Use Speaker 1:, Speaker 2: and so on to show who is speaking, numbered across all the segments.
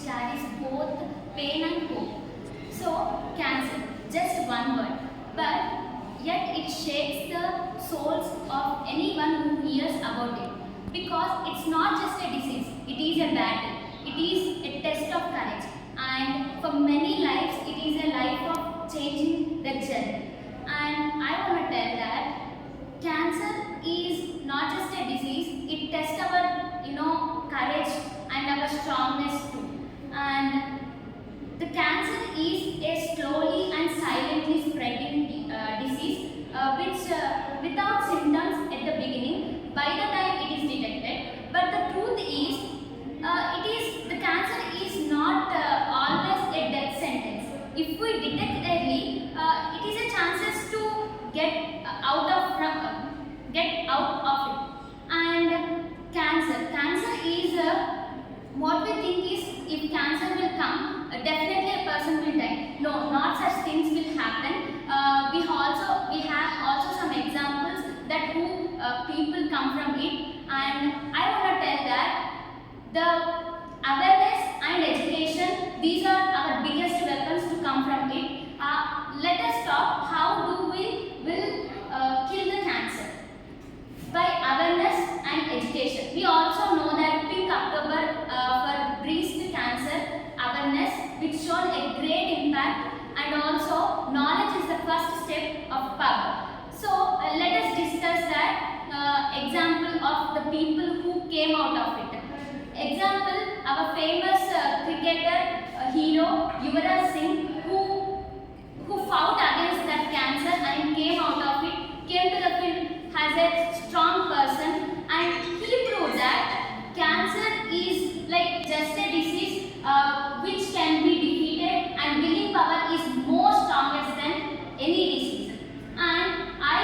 Speaker 1: which carries both pain and hope. So, cancer, just one word, but yet it shakes the souls of anyone who hears about it. Because it's not just a disease, it is a battle, it is a test of courage, and for many lives, it is a life of changing the journey. And I want to tell that cancer is not just a disease, it tests our courage and our strongness too. And the cancer is a slowly and silently spreading disease which without symptoms at the beginning by the time it is detected. But the truth is, the cancer is not always a death sentence. If we detect early, it is a chances to get out of it. And cancer is what we think is, if cancer will come, definitely a person will die. No, not such things will happen. We have also some examples that who people come from it, and I want to tell that the awareness and education, these are our biggest weapons to come from it. Let us talk how do we will kill the cancer. By awareness and education. We also know that Pink October for breast cancer awareness, which showed a great impact, and also knowledge is the first step of power. So let us discuss that example of the people who came out of it. Example, our famous cricketer hero Yuvraj Singh, who fought against that cancer and came out of it, came to the field as a strong person, and he proved that cancer is like just a disease which can be defeated, and willing power is more strongest than any disease. And I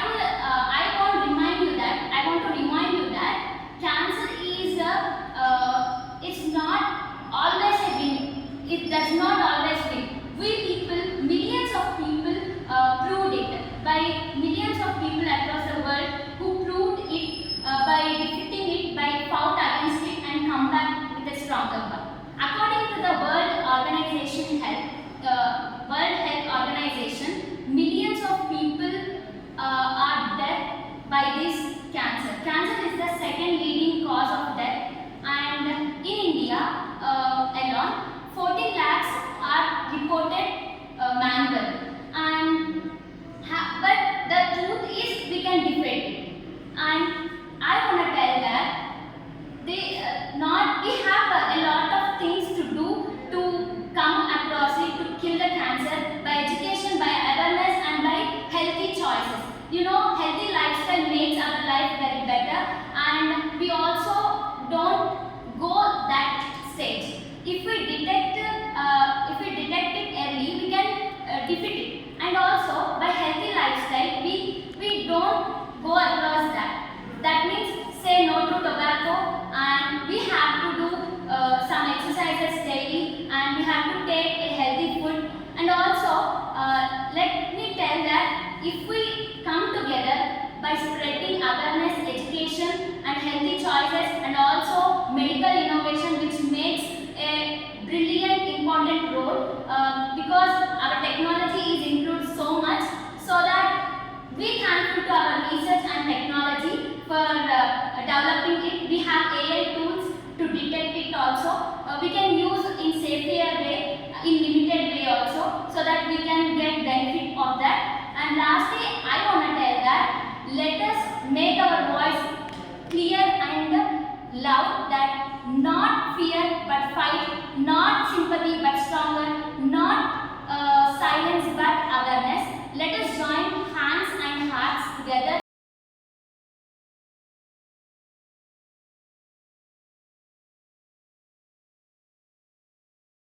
Speaker 1: want to remind you that cancer is it's not always a win. It does not always win. We people, millions of people proved it by millions of people across the world who proved it by defeating it, by fought against it and come back with a stronger one. According to the World Health Organization, millions of people are dead by this cancer. Cancer is the second leading cause of death, and in India alone, 14 lakhs are reported manual. But the truth is, we can defeat it. And I want to tell that we have a lot of things to do to come across it, to kill the cancer, by education, by awareness, and by healthy choices. Healthy lifestyle makes our life very better, and we also don't go that stage. If we detect it early, we can defeat it. And also, by healthy lifestyle, we don't go across that. That means say no to tobacco, and we have to do some exercises daily, and we have to take a healthy food. And also, let me tell that if we come together by spreading awareness, education, and healthy choices, and also medical innovation, which makes a brilliant, important role, because our technology is improved so much, so that we can put our research and technology for developing it. We have AI tools to detect it also. We can use in safer way, in limited way also, so that we can get benefit of that. And lastly, I want to tell that let us make our voice clear and loud, that not fear but fight, not sympathy but stronger, not silence but awareness. Let us join hands and hearts together